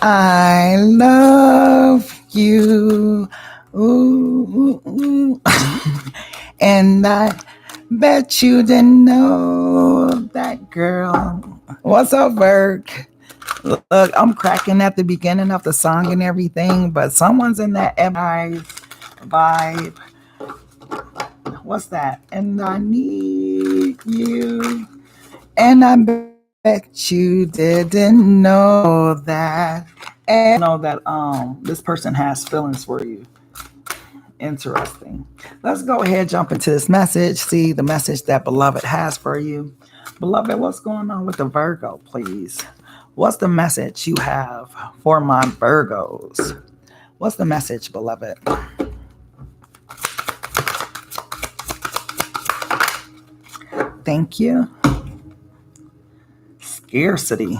I love you. Ooh, ooh, ooh. And I bet you didn't know that, girl. What's up, Virg? Look, I'm cracking at the beginning of the song and everything, but someone's in that eyes vibe. What's that? And I need you. And I bet you didn't know that. And know that this person has feelings for you. Interesting. Let's go ahead, jump into this message. See the message that beloved has for you. Beloved, what's going on with the Virgo, please? What's the message you have for my Virgos? What's the message, beloved? Thank you. Scarcity.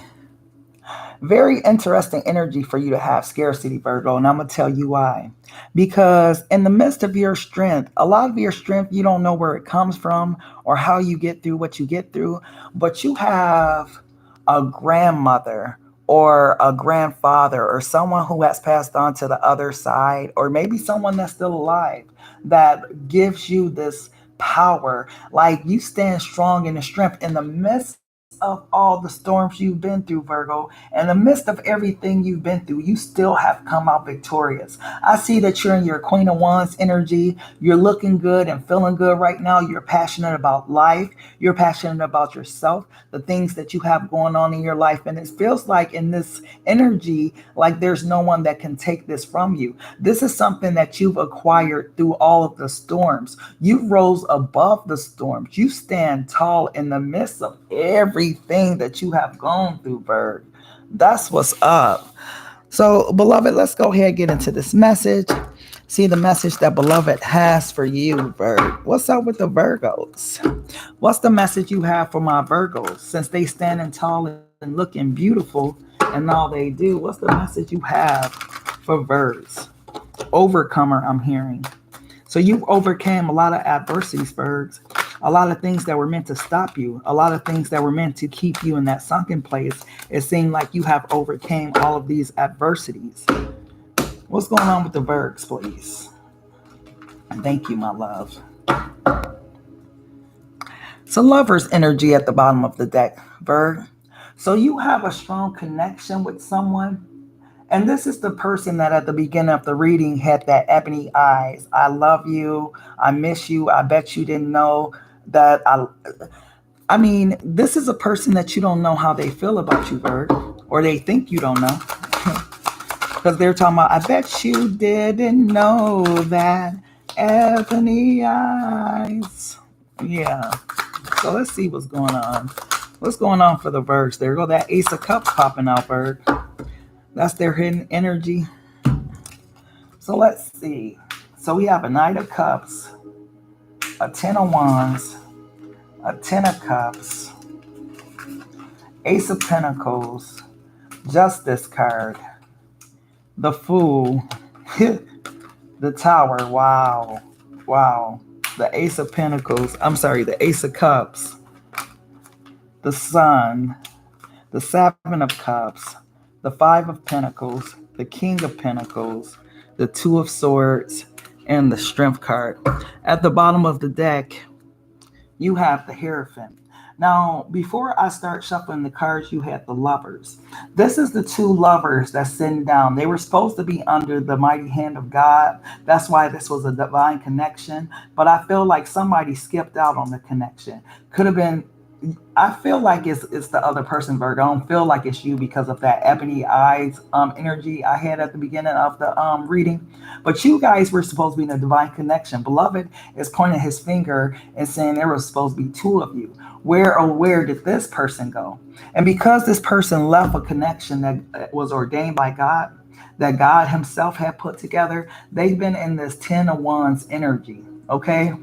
Very interesting energy for you to have scarcity, Virgo, and I'm going to tell you why. Because in the midst of your strength, a lot of your strength, you don't know where it comes from or how you get through what you get through, but you have a grandmother or a grandfather or someone who has passed on to the other side, or maybe someone that's still alive that gives you this power. Like you stand strong in the strength in the midst of all the storms you've been through, Virgo, in the midst of everything you've been through, you still have come out victorious. I see that you're in your Queen of Wands energy. You're looking good and feeling good right now. You're passionate about life. You're passionate about yourself, the things that you have going on in your life. And it feels like in this energy, like there's no one that can take this from you. This is something that you've acquired through all of the storms. You rose above the storms. You stand tall in the midst of everything that you have gone through, Bird. That's what's up. So, beloved, let's go ahead and get into this message. See the message that beloved has for you, Virg. What's up with the Virgos? What's the message you have for my Virgos? Since they standing tall and looking beautiful and all they do, what's the message you have for Virgs? Overcomer, I'm hearing. So you overcame a lot of adversities, Virgs. A lot of things that were meant to stop you. A lot of things that were meant to keep you in that sunken place. It seemed like you have overcame all of these adversities. What's going on with the Virgs, please? Thank you, my love. So lover's energy at the bottom of the deck, Virg. So you have a strong connection with someone. And this is the person that at the beginning of the reading had that ebony eyes. I love you. I miss you. I bet you didn't know that I mean, this is a person that you don't know how they feel about you, Virg. Or they think you don't know. Because they're talking about, I bet you didn't know that ebony eyes. Yeah. So let's see what's going on. What's going on for the Virgs? There go that Ace of Cups popping out, Virg. That's their hidden energy. So let's see. So we have a Knight of Cups, a Ten of Wands, a Ten of Cups, Ace of Pentacles, Justice card, the Fool, the Tower. Wow. Wow. The Ace of Pentacles. I'm sorry, the Ace of Cups, the Sun, the Seven of Cups, the Five of Pentacles, the King of Pentacles, the Two of Swords, and the Strength card. At the bottom of the deck, you have the Hierophant. Now, before I start shuffling the cards, you had the Lovers. This is the two lovers that's sitting down. They were supposed to be under the mighty hand of God. That's why this was a divine connection. But I feel like somebody skipped out on the connection. Could have been, I feel like it's the other person, Virgo. I don't feel like it's you because of that ebony eyes energy I had at the beginning of the reading. But you guys were supposed to be in a divine connection. Beloved is pointing his finger and saying there was supposed to be two of you. Where did this person go? And because this person left a connection that was ordained by God, that God himself had put together, they've been in this Ten of Wands energy, okay?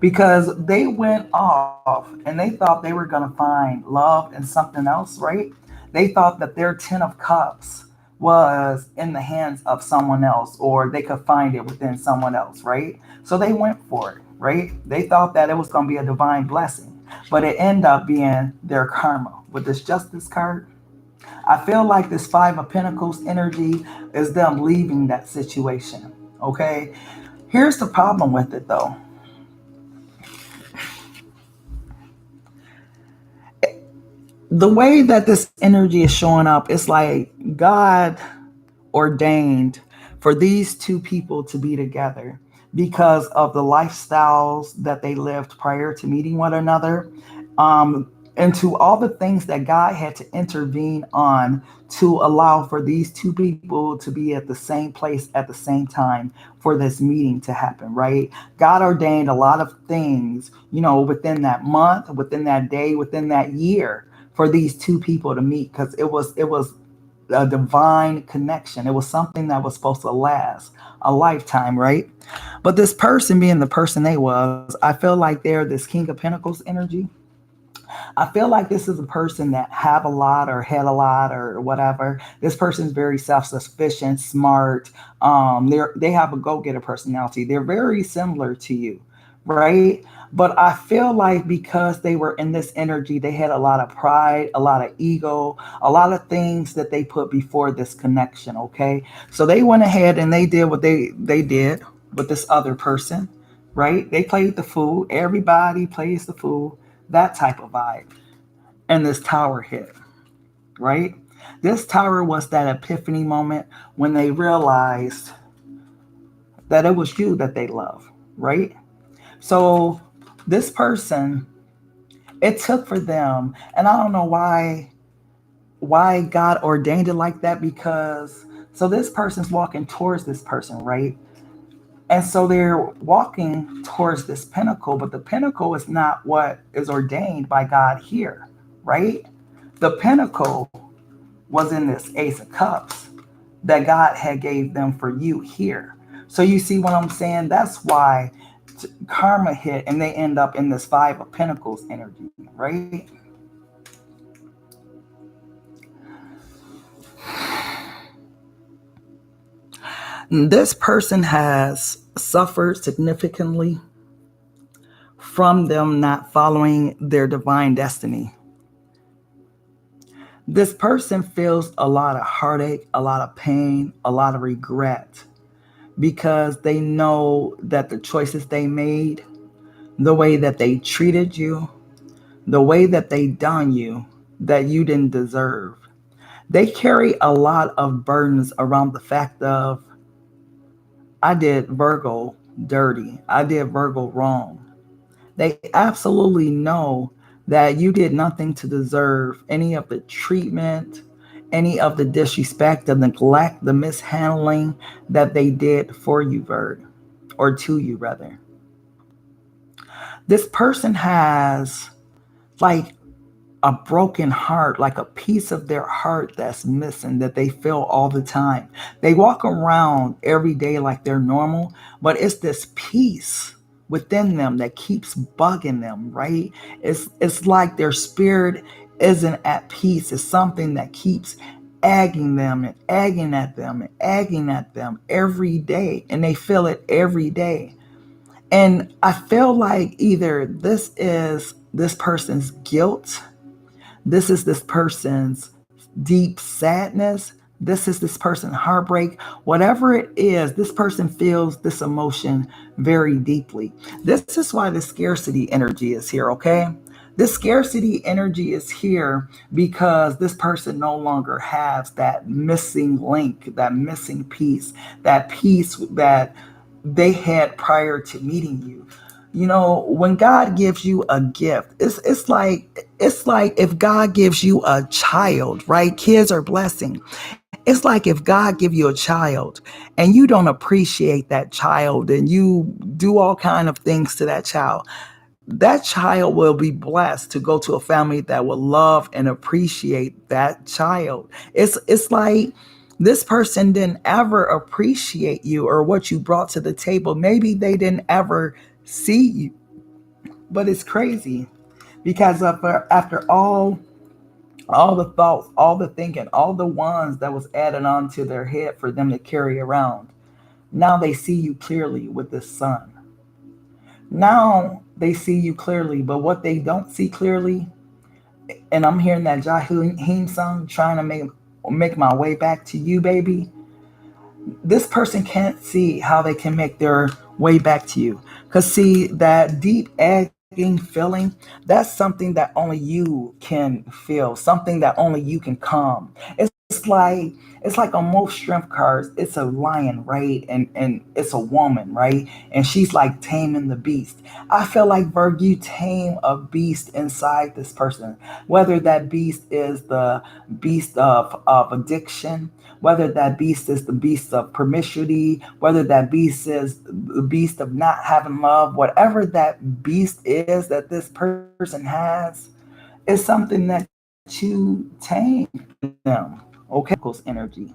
Because they went off and they thought they were going to find love in something else, right? They thought that their Ten of Cups was in the hands of someone else, or they could find it within someone else, right? So they went for it, right? They thought that it was going to be a divine blessing, but it ended up being their karma. With this Justice card, I feel like this Five of Pentacles energy is them leaving that situation. Okay. Here's the problem with it though. The way that this energy is showing up, it's like God ordained for these two people to be together because of the lifestyles that they lived prior to meeting one another, and to all the things that God had to intervene on to allow for these two people to be at the same place at the same time for this meeting to happen, right? God ordained a lot of things, within that month, within that day, within that year for these two people to meet because it was a divine connection. It was something that was supposed to last a lifetime, right? But this person being the person they was, I feel like they're this King of Pentacles energy. I feel like this is a person that have a lot or had a lot or whatever. This person's very self-sufficient, smart. They have a go-getter personality. They're very similar to you, right? But I feel like because they were in this energy, they had a lot of pride, a lot of ego, a lot of things that they put before this connection. Okay, so they went ahead and they did what they did with this other person, right? They played the fool. Everybody plays the fool, that type of vibe. And this tower hit, right? This tower was that epiphany moment when they realized that it was you that they love, right? So this person, it took for them, and I don't know why God ordained it like that, because so this person's walking towards this person, right? And so they're walking towards this pinnacle, but the pinnacle is not what is ordained by God here, right? The pinnacle was in this Ace of Cups that God had gave them for you here. So you see what I'm saying? That's why karma hit and they end up in this Five of Pentacles energy, right? This person has suffered significantly from them not following their divine destiny. This person feels a lot of heartache, a lot of pain, a lot of regret because they know that the choices they made, the way that they treated you, the way that they done you, that you didn't deserve. They carry a lot of burdens around the fact of, I did Virgo dirty. I did Virgo wrong. They absolutely know that you did nothing to deserve any of the treatment, any of the disrespect, the neglect, the mishandling that they did for you, Virg, or to you, rather. This person has like a broken heart, like a piece of their heart that's missing that they feel all the time. They walk around every day like they're normal, but it's this peace within them that keeps bugging them, right? It's like their spirit isn't at peace. It's something that keeps agging them and agging at them and agging at them every day, and they feel it every day. And I feel like either this is this person's guilt, this is this person's deep sadness. This is this person's heartbreak. Whatever it is, this person feels this emotion very deeply. This is why the scarcity energy is here, okay? This scarcity energy is here because this person no longer has that missing link, that missing piece, that piece that they had prior to meeting you. When God gives you a gift, it's like if God gives you a child, right? Kids are blessing. It's like if God give you a child and you don't appreciate that child and you do all kind of things to that child, that child will be blessed to go to a family that will love and appreciate that child. It's like this person didn't ever appreciate you or what you brought to the table. Maybe they didn't ever see you, but it's crazy because after all the thoughts, all the thinking, all the ones that was added onto their head for them to carry around, now they see you clearly with the sun. Now they see you clearly, but what they don't see clearly and I'm hearing that Jaheim song, trying to make my way back to you, baby. This person can't see how they can make their way back to you. Because, see, that deep aching feeling, that's something that only you can feel, something that only you can calm. It's like on most strength cards, it's a lion, right? And it's a woman, right? And she's like taming the beast. I feel like, Virg, you tame a beast inside this person, whether that beast is the beast of addiction, whether that beast is the beast of promiscuity, whether that beast is the beast of not having love, whatever that beast is that this person has, is something that you tame them. Okay, energy,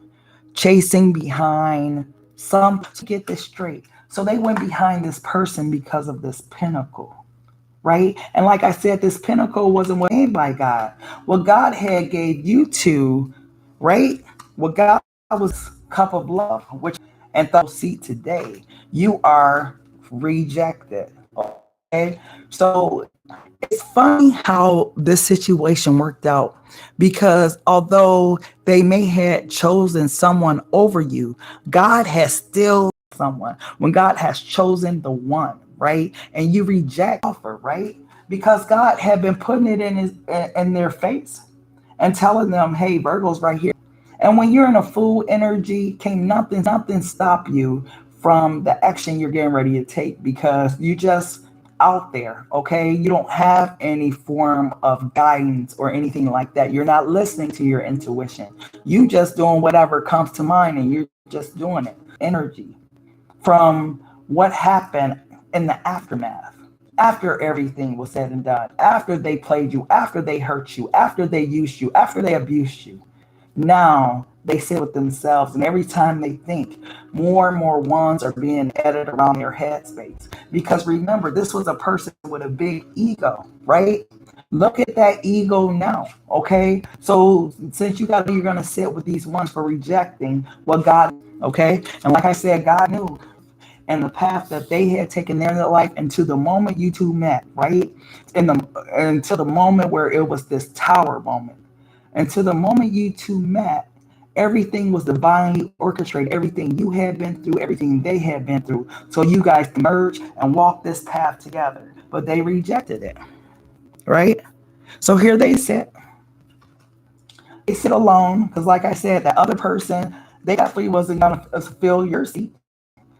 chasing behind some, to get this straight. So they went behind this person because of this pinnacle, right? And like I said, this pinnacle wasn't made by God. What God had gave you to, right? What God was cup of love, which and seat today, you are rejected. Okay, so it's funny how this situation worked out, because although they may have chosen someone over you, God has still someone. When God has chosen the one, right? And you reject offer, right? Because God had been putting it in their face and telling them, hey, Virgo's right here. And when you're in a full energy, can nothing stop you from the action you're getting ready to take, because you just out there, okay? You don't have any form of guidance or anything like that. You're not listening to your intuition. You just doing whatever comes to mind, and you're just doing it. Energy from what happened in the aftermath. After everything was said and done, after they played you, after they hurt you, after they used you, after they abused you, now they sit with themselves, and every time they think, more and more ones are being added around their headspace. Because remember, this was a person with a big ego, right? Look at that ego now, okay? So since you're gonna sit with these ones for rejecting what God, okay? And like I said, God knew, and the path that they had taken their life into the moment you two met, right? In the Until the moment where it was this tower moment. Until the moment you two met, everything was divinely orchestrated. Everything you had been through, everything they had been through. So you guys merge and walk this path together. But they rejected it, right? So here they sit. They sit alone because, like I said, that other person, they definitely wasn't going to fill your seat.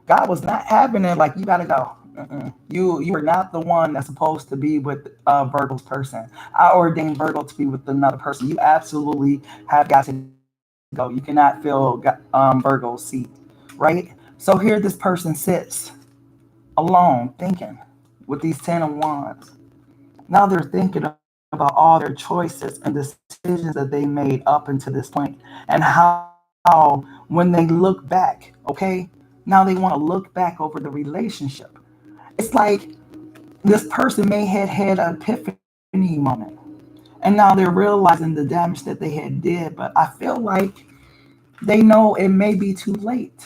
God was not having it like, you got to go. You are not the one that's supposed to be with Virgo's person. I ordained Virgo to be with another person. You absolutely have got to go. You cannot fill Virgo's seat, right? So here this person sits alone, thinking with these 10 of Wands. Now they're thinking about all their choices and decisions that they made up until this point, and how when they look back, okay, now they want to look back over the relationship. It's like this person may have had an epiphany moment, and now they're realizing the damage that they had did. But I feel like they know it may be too late,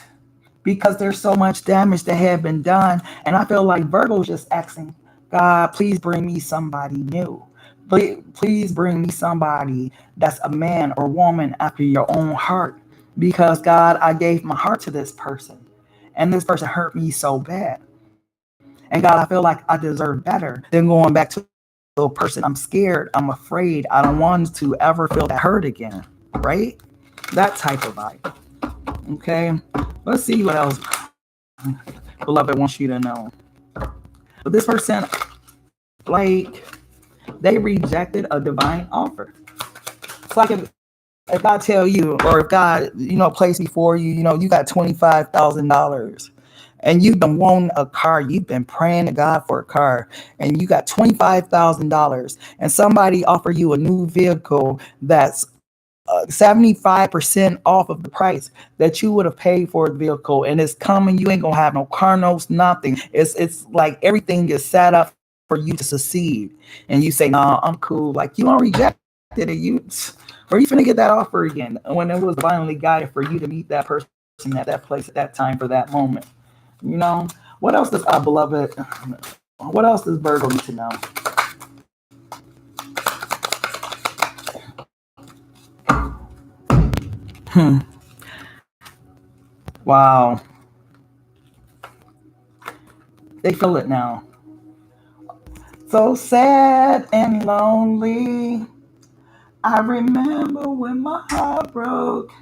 because there's so much damage that had been done. And I feel like Virgo's just asking God, please bring me somebody new. Please bring me somebody that's a man or woman after your own heart. Because God, I gave my heart to this person, and this person hurt me so bad. And God, I feel like I deserve better than going back to a person. I'm scared. I'm afraid. I don't want to ever feel that hurt again. Right? That type of vibe. Okay. Let's see what else beloved wants you to know. But this person, like, they rejected a divine offer. It's like if God tell you, or if God, place before you, you got $25,000, and you've been wanting a car, you've been praying to God for a car, and you got $25,000, and somebody offer you a new vehicle that's 75% off of the price that you would have paid for the vehicle, and it's coming. You ain't gonna have no car notes, nothing. It's like everything is set up for you to succeed, and you say, "Nah, I'm cool." Like, you don't reject it, and or you finna get that offer again when it was divinely guided for you to meet that person at that place at that time for that moment. What else does our beloved? What else does Virgo need to know? Hmm. Wow. They feel it now. So sad and lonely. I remember when my heart broke.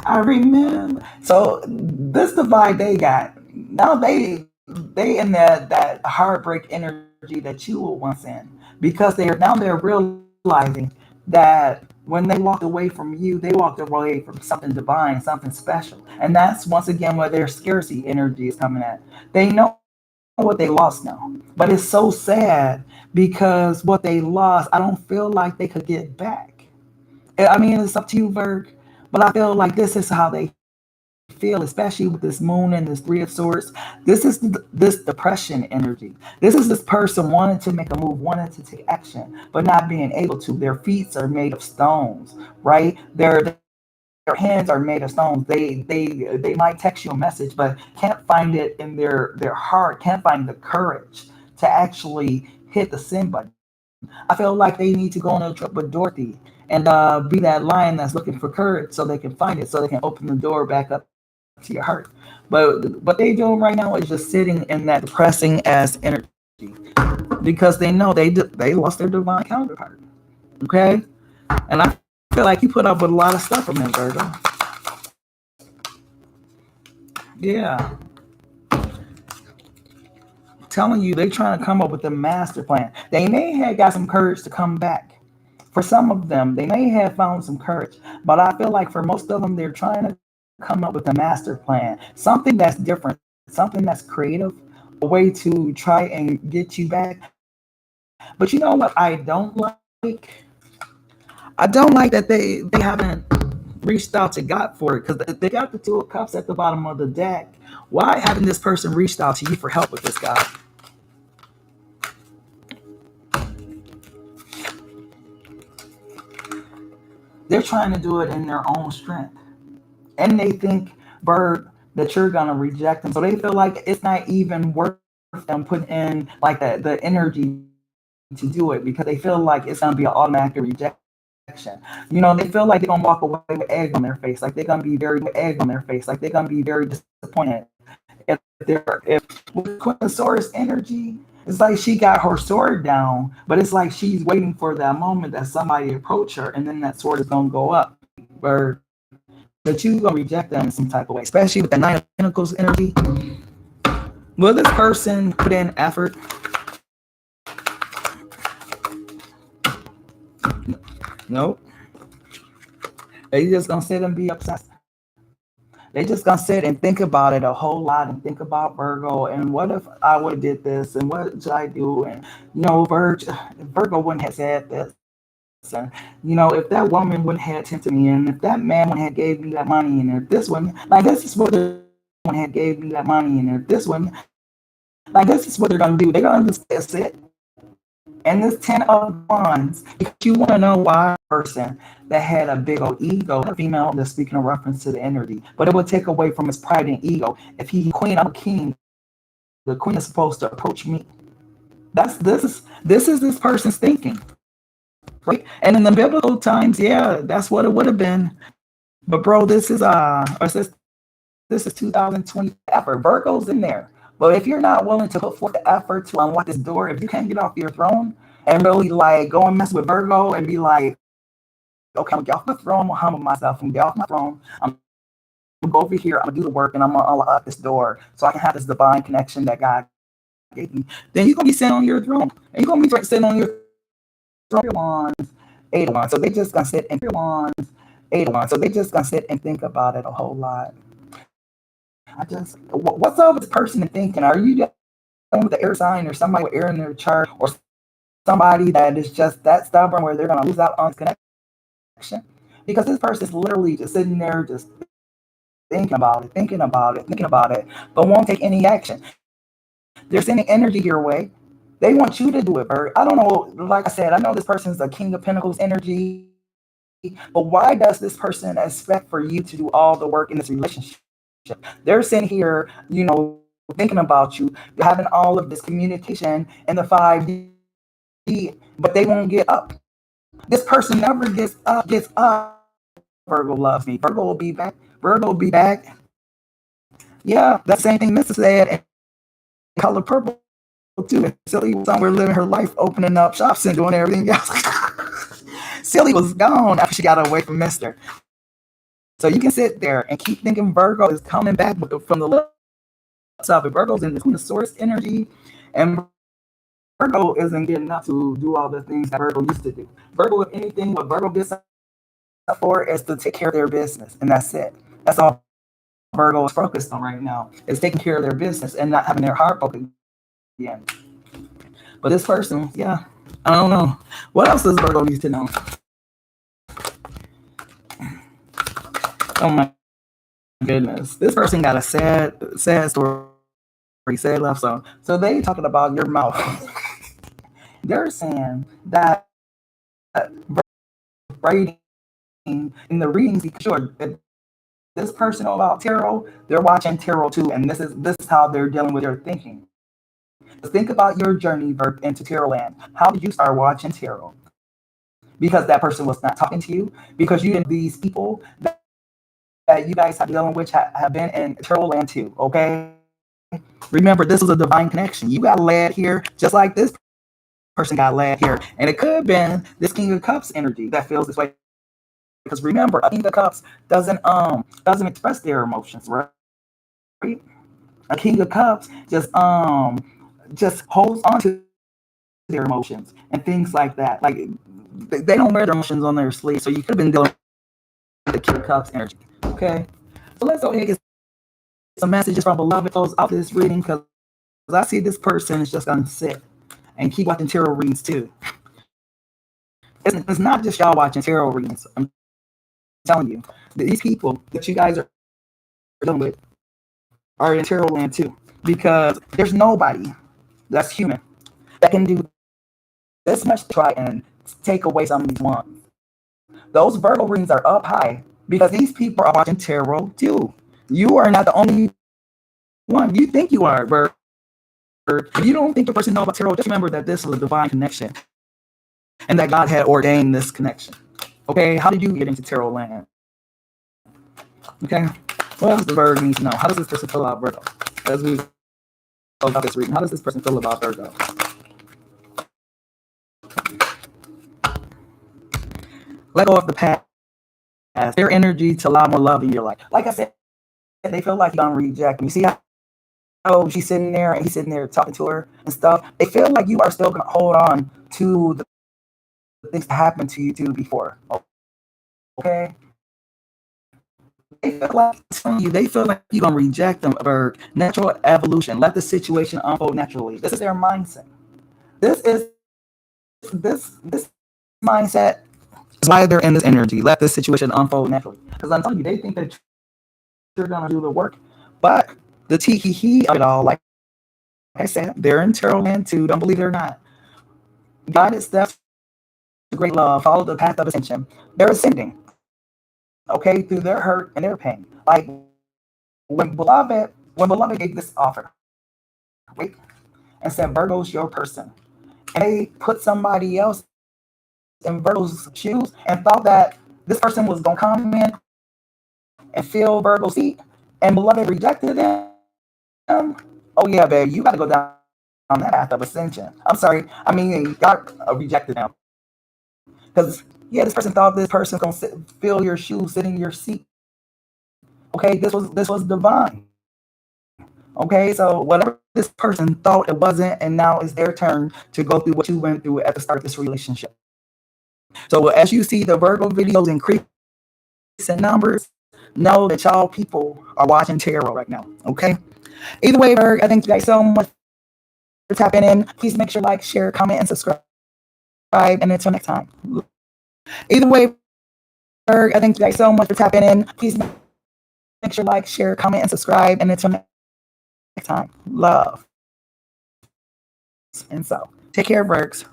I remember. So this the vibe they got. Now they in that heartbreak energy that you were once in, because they're realizing that when they walked away from you, they walked away from something divine, something special. And that's once again where their scarcity energy is coming at. They know what they lost now. But it's so sad because what they lost, I don't feel like they could get back. I mean, it's up to you, Virg. But I feel like this is how they feel, especially with this moon and this three of swords. This is this depression energy. This is this person wanting to make a move, wanting to take action, but not being able to. Their feet are made of stones, right? Their hands are made of stones. They might text you a message, but can't find it in their heart, can't find the courage to actually hit the send button. I feel like they need to go on a trip with Dorothy and be that lion that's looking for courage so they can find it, so they can open the door back up to your heart. But what they doing right now is just sitting in that depressing ass energy because they know they lost their divine counterpart. Okay, and I feel like you put up with a lot of stuff from them, Virgo. Yeah, telling you they trying to come up with a master plan. They may have got some courage to come back. For some of them, they may have found some courage, but I feel like for most of them, they're trying to come up with a master plan, something that's different, something that's creative, a way to try and get you back. But you know what I don't like? I don't like that they haven't reached out to God for it, because they got the two of cups at the bottom of the deck. Why haven't this person reached out to you for help with this guy? They're trying to do it in their own strength, and they think, Bird, that you're gonna reject them. So they feel like it's not even worth them putting in like the energy to do it, because they feel like it's gonna be an automatic rejection. You know, they feel like they're gonna walk away with egg on their face, like they're gonna be very egg on their face, like they're gonna be very disappointed if with Quintosaurus energy. It's like she got her sword down, but it's like she's waiting for that moment that somebody approach her, and then that sword is gonna go up. Or that you gonna reject them in some type of way, especially with the Nine of Pentacles energy. Will this person put in effort? Nope. They just gonna sit and be obsessed. They just gonna sit and think about it a whole lot and think about Virgo and what if I would have did this and what should I do, and Virgo wouldn't have said this, and if that woman wouldn't have tempted me, and if that man wouldn't have gave me that money, and if this one, like this is what the one had gave me that money, and if this one, like this is what they're gonna do. They're gonna just sit. And this 10 of wands, if you want to know why a person that had a big old ego, a female that's speaking of reference to the energy, but it would take away from his pride and ego. If he queen, I'm a king, the queen is supposed to approach me. This is this person's thinking, right? And in the biblical times, yeah, that's what it would have been. But bro, this is 2020 effort. Virgo's in there. But if you're not willing to put forth the effort to unlock this door, if you can't get off your throne and really like go and mess with Virgo and be like, okay, I'm gonna get off my throne, I'm gonna humble myself and get off my throne. I'm gonna go over here, I'm gonna do the work, and I'm gonna unlock this door so I can have this divine connection that God gave me. Then you're gonna be sitting on your throne. And you're gonna be sitting on your throne. Wands, 8 of Wands. So they just gonna sit and Wands, 8 of Wands. So they just gonna sit and think about it a whole lot. What's up with this person thinking? Are you dealing with the air sign or somebody with air in their chart, or somebody that is just that stubborn where they're going to lose out on this connection? Because this person is literally just sitting there, just thinking about it, but won't take any action. They're sending energy your way. They want you to do it, Bert. I don't know. Like I said, I know this person's the King of Pentacles energy, but why does this person expect for you to do all the work in this relationship? They're sitting here, thinking about you, having all of this communication in the 5D, but they won't get up. This person never gets up Virgo loves me. Virgo will be back. Virgo will be back. Yeah, that same thing Mrs. said in color purple too. And Silly was somewhere living her life, opening up shops and doing everything else. Silly was gone after she got away from Mister. So you can sit there and keep thinking Virgo is coming back from the left side. But Virgo's in the source energy, and Virgo isn't getting enough to do all the things that Virgo used to do. Virgo, if anything, what Virgo gets up for is to take care of their business, and that's it. That's all Virgo is focused on right now, is taking care of their business and not having their heart broken again. But this person, yeah, I don't know. What else does Virgo need to know? Oh my goodness. This person got a sad story, sad love song. So they talking about your mouth. They're saying that writing in the readings, sure, this person know about tarot, they're watching tarot too, and this is how they're dealing with their thinking. Think about your journey into tarot land. How did you start watching tarot? Because that person was not talking to you, because you didn't, these people that you guys have dealing with have been in tarot land too, okay? Remember, this is a divine connection. You got led here just like this person got led here, and it could have been this King of Cups energy that feels this way. Because remember, a King of Cups doesn't express their emotions, right? A King of Cups just holds on to their emotions and things like that. Like they don't wear their emotions on their sleeve, so you could have been dealing with the King of Cups energy. Okay, so let's go ahead and get some messages from beloved souls out this reading, because I see this person is just gonna sit and keep watching tarot readings too. It's not just y'all watching tarot readings. I'm telling you, these people that you guys are dealing with are in tarot land too, because there's nobody that's human that can do this much to try and take away some of these ones. Those Virgo readings are up high because these people are watching tarot too. You are not the only one. You think you are, but if you don't think the person knows about tarot, just remember that this is a divine connection and that God had ordained this connection. Okay, how did you get into tarot land? Okay, what else does Virgo need to know? How does this person feel about Virgo? As we go about this reading, how does this person feel about Virgo? Let go of the past. Their energy to allow more love in your life. Like I said, they feel like you're gonna reject them. You see how she's sitting there and he's sitting there talking to her and stuff. They feel like you are still gonna hold on to the things that happened to you too before. Okay. They feel like you're gonna reject them for natural evolution. Let the situation unfold naturally. This is their mindset. This mindset is why they're in this energy. Let this situation unfold naturally. Because I'm telling you, they think that you're gonna do the work, but the tee-hee-hee of it all, like I said, they're in tarot land too. Don't believe they're not. Guided steps to great love. Follow the path of ascension. They're ascending. Okay, through their hurt and their pain. Like when beloved gave this offer, right, and said Virgo's your person, and they put somebody else in Virgo's shoes and thought that this person was gonna come in and fill Virgo's seat, and beloved rejected them. Oh yeah, babe, you gotta go down on that path of ascension. I'm sorry, I mean God rejected them. Because yeah, this person thought this person's gonna fill your shoes, sit in your seat. Okay, this was divine. Okay, so whatever this person thought it wasn't, and now it's their turn to go through what you went through at the start of this relationship. So as you see the Virgo videos increase in numbers, know that y'all people are watching tarot right now. Okay. Either way, Virgo, I thank you guys so much for tapping in. Please make sure like, share, comment, and subscribe. And until next time. Either way, Virgo, I thank you guys so much for tapping in. Please make sure like, share, comment, and subscribe. And until next time, love. And so, take care, Virgos.